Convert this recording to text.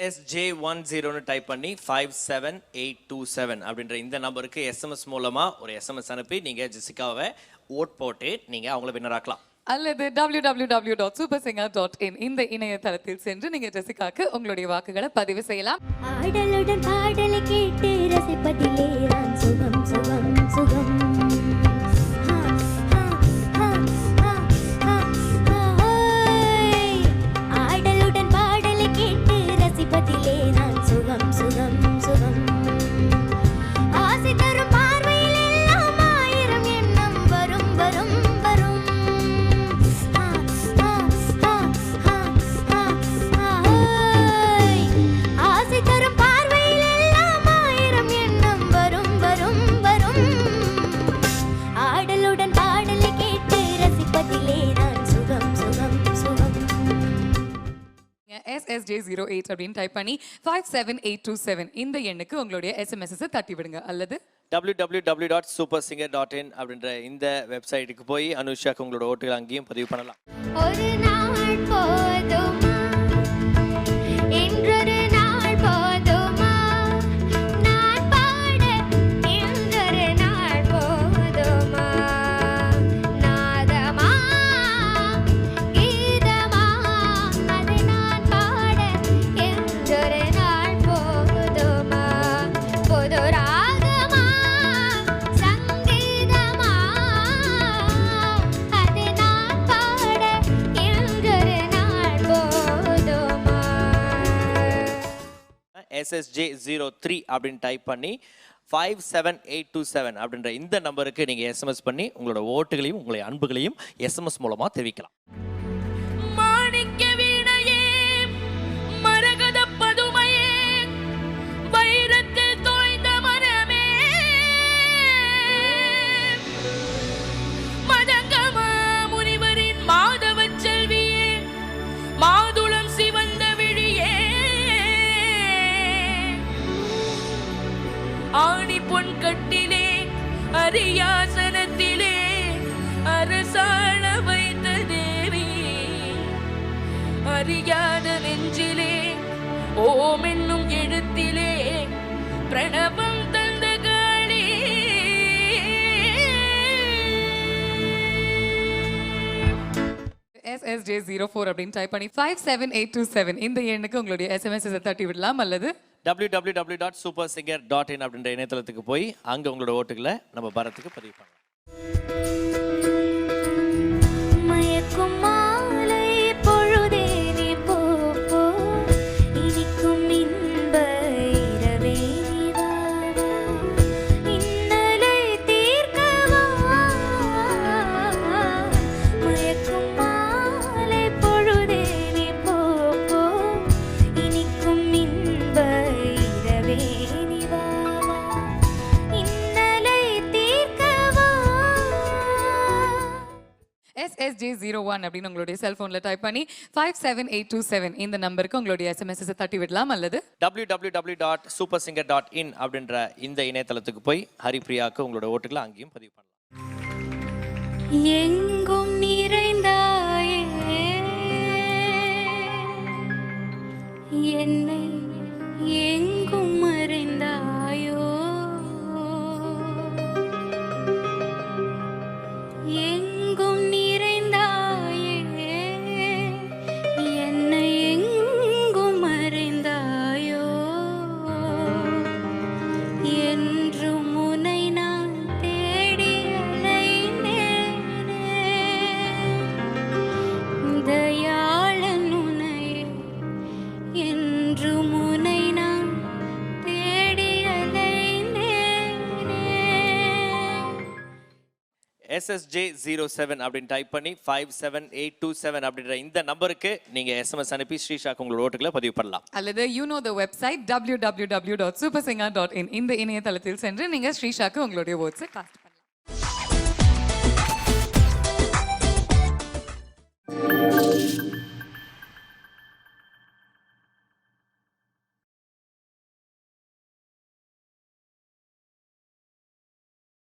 SSJ10 type பண்ணி 57827 அப்படின்ற இந்த நம்பருக்கு SMS மூலமா ஒரு SMS அனுப்பி நீங்க ஜெசிகாவை ஓட் போட்டு நீங்க அவங்கள வின்னர் ஆக்கலாம். அல்லது www.supersinger.in இந்த இணையதளத்தில் சென்று நீங்க ஜெசிகாக்கு உங்களுடைய வாக்குகளை பதிவு செய்யலாம். ஆடலுடன் பாடலை கேட்டு ரசிப்பதிலே நான் சுகம் சுகம் சுகம். ஆடலுடன் பாடலை கேட்டு ரசிப்பதிலே நான் சுகம் சுகம் சுகம். ஆசை தரும் பார்வையில் எல்லாம் ஆயிரம் எண்ணம் வரும் வரும் வரும். ஆசை தரும் பார்வையில் எல்லாம் ஆயிரம் எண்ணம் வரும் வரும் வரும். ஆடலுடன் பாடலை கேட்டு ரசிப்பதிலே நான் சுகம் சுகம் சுகம். SSJ08 அப்படின்னு டைப் பண்ணி 57827 இந்த எண்ணுக்கு உங்களுடைய SMS தட்டி விடுங்க. அல்லது www.supersinger.in அப்படின்ற இந்த வெப்சைட்டுக்கு போய் அனுஷாக்கு உங்களோட ஓட்டுகள் அங்கேயும் பதிவு பண்ணலாம். ஒரு நாள் போதுமா என்றொரு நாள் போதுமா நான் பாட என்றொரு நாள் போதுமா நாதமா கீதமா அதை நான் பாட என்றொரு நாள் போதுமா புது ராகமா சங்கீதமா அதை நான் பாட என்றொரு நாள் போதுமா. SSJ03 அப்படின்னு டைப் பண்ணி 57827 அப்படின்ற இந்த நம்பருக்கு நீங்க SMS பண்ணி உங்களோட ஓட்டுகளையும் உங்களுடைய அன்புகளையும் SMS மூலமா தெரிவிக்கலாம். மாணிக்க வீணையே மரகத பதுமையே வைரத்தில் தோய்ந்த மனமே மதங்கம முனிவரின் மாதவ செல்வியே மாதுளம் சிவந்த விழியே ஆணி பொன் கட்டிலே அரியாசனத்திலே அரசாண வைத்த தேவி அறியாத நெஞ்சிலே ஓம் என்னும் எழுத்திலே பிரணவம் தந்த காளி. SSJ04 அப்படின்னு டைப் பண்ணி 57827 இந்த எண்ணுக்கு உங்களுடைய SMS தட்டி விடலாம். அல்லது www.supersinger.in அப்படின்ற இணையதளத்துக்கு போய் அங்க உங்களோட ஓட்டுகளை நம்ம பரத்துக்கு பதிவு பண்ணலாம். மயக்கும் மாலை பொழுதே நீ போ போ இனிக்கும் இன்ப இரவே நீ வா வா இன்னலை தீர்க்கவா. மயக்கும் மாலை பொழுதே நீ போ போ இனிக்கும் இன்ப இரவே நீ வா வா இன்னலை தீர்க்கவா. SSJ01 அப்படின்னு உங்களுடைய செல்போன்ல டைப் பண்ணி 57827 இந்த நம்பருக்கு உங்களுடைய SMS தட்டி விடலாம். அல்லது www.supersinger.in அப்படின்ற இந்த இணையதளத்துக்கு போய் ஹரிப்ரியாக்கு உங்களோட ஓட்டுகளை அங்கேயும் பதிவு பண்ணலாம். எங்கும் நிறைந்தாயே என்னை எங்கும் மறைந்தாயோ எங்கும் நிறைந்தாயே என்னை எங்கும் மறைந்தாயோ என்றும் உன்னை நான் தேடி அலைந்தேனே. தயாளன் உன்னையே என்றும் உன்னை நான் தேடி அலைந்தேனே. SSJ07 அப்படின்னு டைப் பண்ணி 57827 அப்படின்ற இந்த நம்பருக்கு நீங்க SMS அனுப்பி ஸ்ரீஷாக்கு உங்களோட ஓட்டுகளை பதிவு பண்ணலாம். அல்லது the website www.supersinger.in இந்த இணையதளத்தில் சென்று நீங்க ஸ்ரீஷாக்கு உங்களுடைய ஓட்ஸை காஸ்ட்